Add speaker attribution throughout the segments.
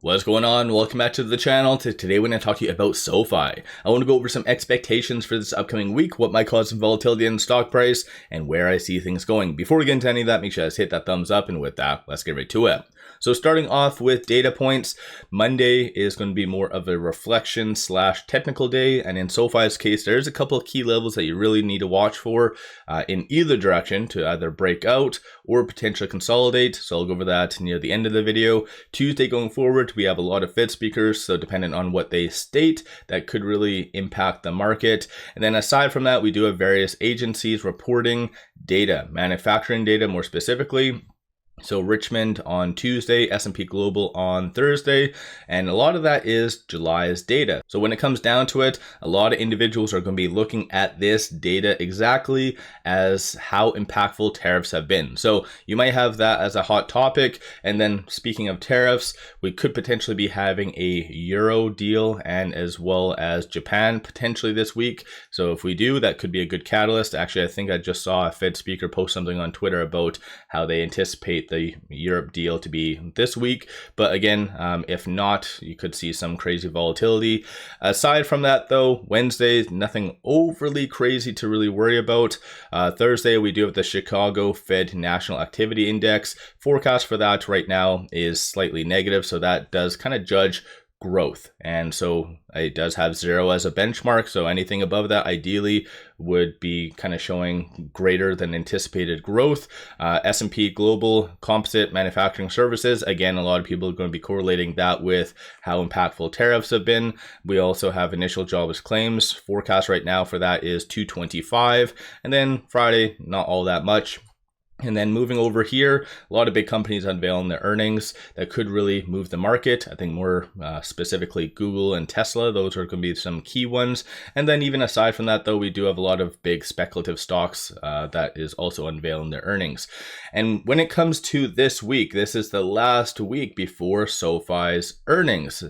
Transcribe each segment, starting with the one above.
Speaker 1: What's going on? Welcome back to the channel. Today we're going to talk to you about SoFi. I want to go over some expectations for this upcoming week, what might cause some volatility in the stock price, and where I see things going. Before we get into any of that, make sure you guys hit that thumbs up, and with that, let's get right to it. So starting off with data points, Monday is going to be more of a reflection / technical day, and in SoFi's case, there's a couple of key levels that you really need to watch for in either direction to either break out or potentially consolidate. So I'll go over that near the end of the video. Tuesday going forward, we have a lot of Fed speakers, so depending on what they state, that could really impact the market. And then aside from that, we do have various agencies reporting data, manufacturing data more specifically. So Richmond on Tuesday, S&P Global on Thursday, and a lot of that is July's data. So when it comes down to it, a lot of individuals are going to be looking at this data exactly as how impactful tariffs have been. So you might have that as a hot topic. And then speaking of tariffs, we could potentially be having a Euro deal and as well as Japan potentially this week. So if we do, that could be a good catalyst. Actually, I think I just saw a Fed speaker post something on Twitter about how they anticipate the Europe deal to be this week. But again, if not, you could see some crazy volatility. Aside from that though, Wednesday, nothing overly crazy to really worry about. Thursday, we do have the Chicago Fed National Activity Index. Forecast for that right now is slightly negative, so that does kind of judge growth, and so it does have 0 as a benchmark, so anything above that ideally would be kind of showing greater than anticipated growth. S&P Global Composite Manufacturing Services, again, a lot of people are going to be correlating that with how impactful tariffs have been. We also have initial jobless claims. Forecast right now for that is 225, and then Friday, not all that much. And then moving over here, a lot of big companies unveiling their earnings that could really move the market. I think more specifically Google and Tesla, those are going to be some key ones. And then even aside from that, though, we do have a lot of big speculative stocks that is also unveiling their earnings. And when it comes to this week, this is the last week before SoFi's earnings.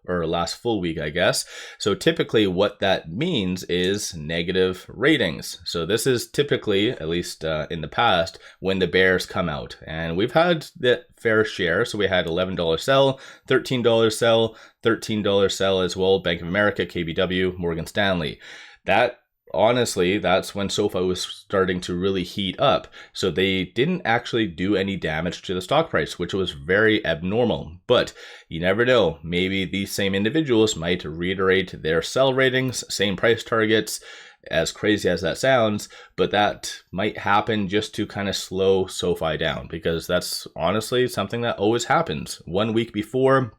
Speaker 1: Or last full week, I guess. So typically what that means is negative ratings. So this is typically, at least in the past, when the bears come out, and we've had the fair share. So we had $11 sell, $13 sell, $13 sell as well. Bank of America, KBW, Morgan Stanley. That honestly, that's when SoFi was starting to really heat up. So they didn't actually do any damage to the stock price, which was very abnormal. But you never know, maybe these same individuals might reiterate their sell ratings, same price targets. As crazy as that sounds, but that might happen just to kind of slow SoFi down, because that's honestly something that always happens. 1 week before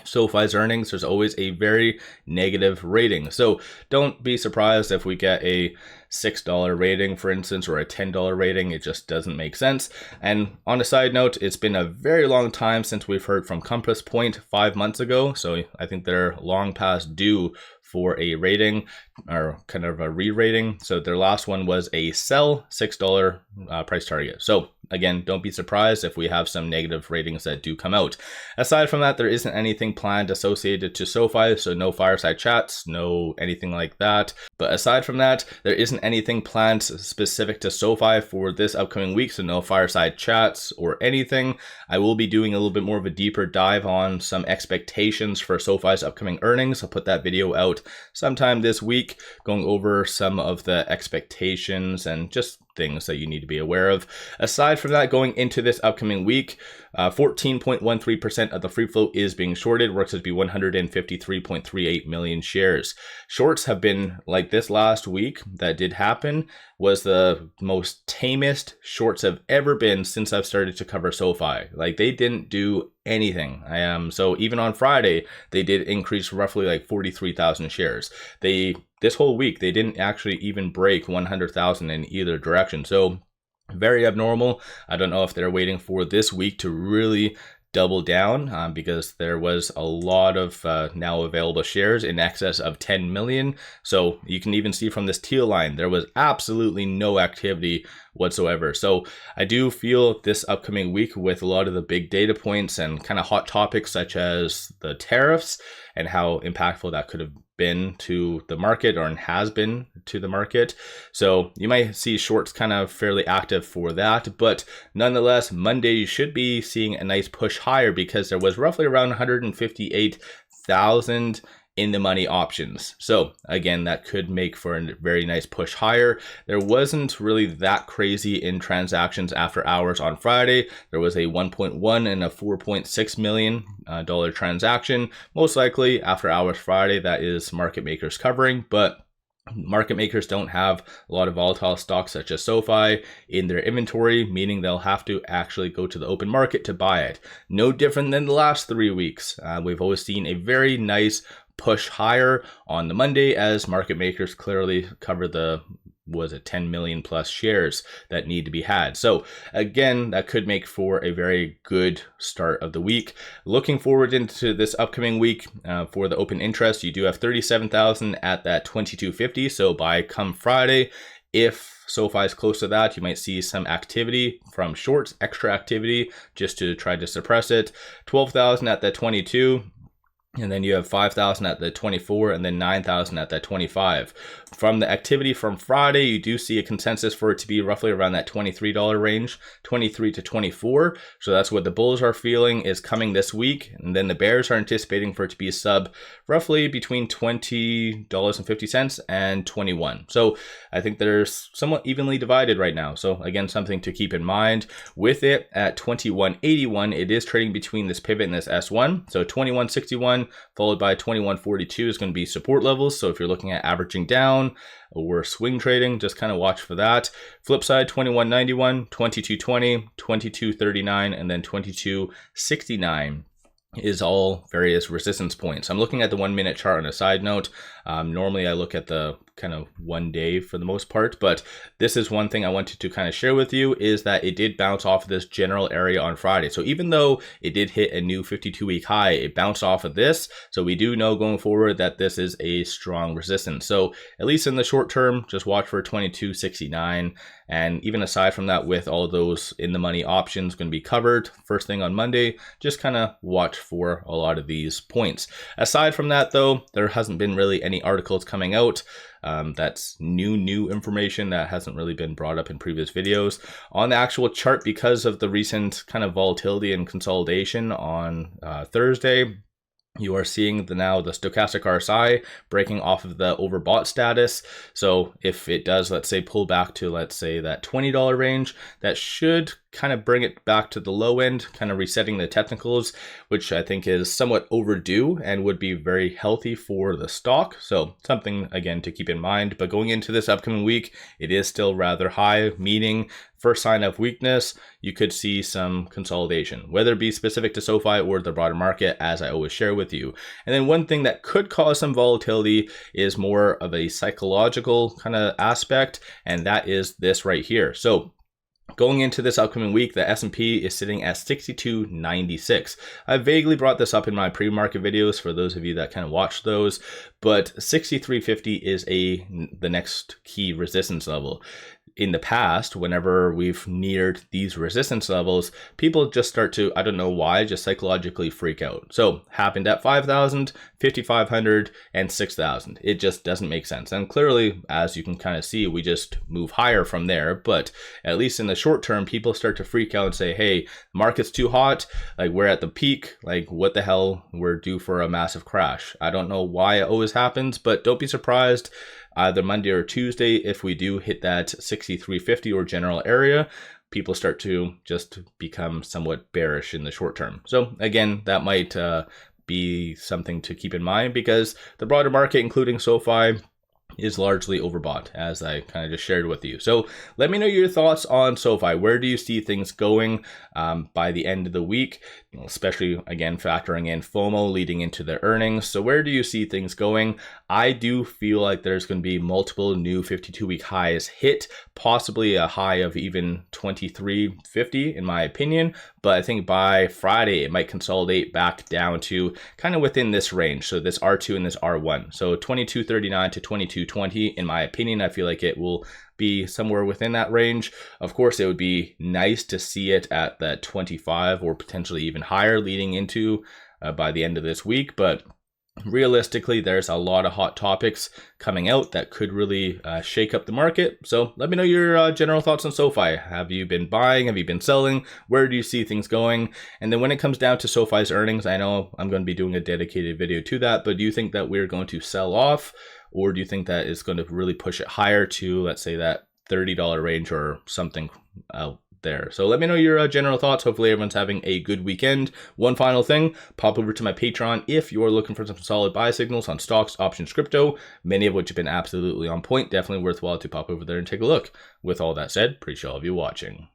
Speaker 1: SoFi's earnings, there's always a very negative rating. So don't be surprised if we get a $6 rating, for instance, or a $10 rating. It just doesn't make sense. And on a side note, it's been a very long time since we've heard from Compass Point 5 months ago. So I think they're long past due for a rating or kind of a re-rating. So their last one was a sell $6 price target. So again, don't be surprised if we have some negative ratings that do come out. Aside from that, there isn't anything planned associated to SoFi. So no fireside chats, no anything like that. But aside from that, there isn't anything planned specific to SoFi for this upcoming week. So no fireside chats or anything. I will be doing a little bit more of a deeper dive on some expectations for SoFi's upcoming earnings. I'll put that video out sometime this week, going over some of the expectations and just things that you need to be aware of. Aside from that, going into this upcoming week, 14.13% of the free float is being shorted, works to be 153.38 million shares. Shorts have been like this last week that did happen was the most tamest shorts have ever been since I've started to cover SoFi. Like they didn't do anything. So even on Friday, they did increase roughly like 43,000 shares. This whole week, they didn't actually even break 100,000 in either direction. So very abnormal. I don't know if they're waiting for this week to really double down because there was a lot of now available shares in excess of 10 million. So you can even see from this teal line, there was absolutely no activity whatsoever. So I do feel this upcoming week with a lot of the big data points and kind of hot topics such as the tariffs and how impactful that could have been to the market or has been to the market. So you might see shorts kind of fairly active for that, but nonetheless, Monday you should be seeing a nice push higher because there was roughly around 158,000 in the money options. So again, that could make for a very nice push higher. There wasn't really that crazy in transactions after hours on Friday. There was a 1.1 and a $4.6 million transaction. Most likely after hours Friday, that is market makers covering, but market makers don't have a lot of volatile stocks such as SoFi in their inventory, meaning they'll have to actually go to the open market to buy it. No different than the last 3 weeks. We've always seen a very nice push higher on the Monday as market makers clearly cover the 10 million plus shares that need to be had. So again, that could make for a very good start of the week. Looking forward into this upcoming week for the open interest, you do have 37,000 at that 22.50. So by come Friday, if SoFi is close to that, you might see some activity from shorts, extra activity just to try to suppress it. 12,000 at that 22. And then you have 5,000 at the 24 and then 9,000 at that 25. From the activity from Friday, you do see a consensus for it to be roughly around that $23 range, 23 to 24. So that's what the bulls are feeling is coming this week. And then the bears are anticipating for it to be sub roughly between $20.50 and 21. So I think they're somewhat evenly divided right now. So again, something to keep in mind. With it at 21.81, it is trading between this pivot and this S1. So 21.61 followed by 21.42 is going to be support levels. So if you're looking at averaging down or swing trading, just kind of watch for that. Flip side, 21.91, 22.20, 22.39, and then 22.69 is all various resistance points. I'm looking at the 1 minute chart on a side note. Normally I look at the kind of 1 day for the most part, but this is one thing I wanted to kind of share with you is that it did bounce off of this general area on Friday. So even though it did hit a new 52-week high, it bounced off of this. So we do know going forward that this is a strong resistance. So at least in the short term, just watch for 22.69. And even aside from that, with all those in the money options going to be covered first thing on Monday, just kind of watch for a lot of these points. Aside from that though, there hasn't been really any articles coming out. That's new information that hasn't really been brought up in previous videos. On the actual chart, because of the recent kind of volatility and consolidation on Thursday, you are seeing now the Stochastic RSI breaking off of the overbought status. So if it does, let's say, pull back to, let's say, that $20 range, that should kind of bring it back to the low end, kind of resetting the technicals, which I think is somewhat overdue and would be very healthy for the stock. So something, again, to keep in mind. But going into this upcoming week, it is still rather high, meaning first sign of weakness, you could see some consolidation, whether it be specific to SoFi or the broader market, as I always share with you. And then one thing that could cause some volatility is more of a psychological kind of aspect, and that is this right here. So going into this upcoming week, the S&P is sitting at 62.96. I vaguely brought this up in my pre-market videos for those of you that kind of watch those, but 63.50 is the next key resistance level. In the past, whenever we've neared these resistance levels, people just start to, I don't know why, just psychologically freak out. So happened at 5,000, 5,500, and 6,000. It just doesn't make sense. And clearly, as you can kind of see, we just move higher from there. But at least in the short term, people start to freak out and say, hey, the market's too hot. Like, we're at the peak. Like, what the hell? We're due for a massive crash. I don't know why it always happens, but don't be surprised either Monday or Tuesday if we do hit that 63.50 or general area. People start to just become somewhat bearish in the short term. So again, that might be something to keep in mind because the broader market, including SoFi, is largely overbought, as I kind of just shared with you. So let me know your thoughts on SoFi. Where do you see things going by the end of the week, especially, again, factoring in FOMO leading into the earnings? So where do you see things going? I do feel like there's going to be multiple new 52-week highs hit, possibly a high of even 23.50 in my opinion. But I think by Friday, it might consolidate back down to kind of within this range. So this R2 and this R1. So 22.39 to 22.20, in my opinion, I feel like it will be somewhere within that range. Of course, it would be nice to see it at that 25 or potentially even higher leading into by the end of this week. But realistically, there's a lot of hot topics coming out that could really shake up the market. So let me know your general thoughts on SoFi. Have you been buying? Have you been selling? Where do you see things going? And then when it comes down to SoFi's earnings, I know I'm going to be doing a dedicated video to that, but do you think that we're going to sell off, or do you think that it's going to really push it higher to, let's say, that $30 range or something out there? So let me know your general thoughts. Hopefully everyone's having a good weekend. One final thing, pop over to my Patreon if you're looking for some solid buy signals on stocks, options, crypto, many of which have been absolutely on point. Definitely worthwhile to pop over there and take a look. With all that said, appreciate all of you watching.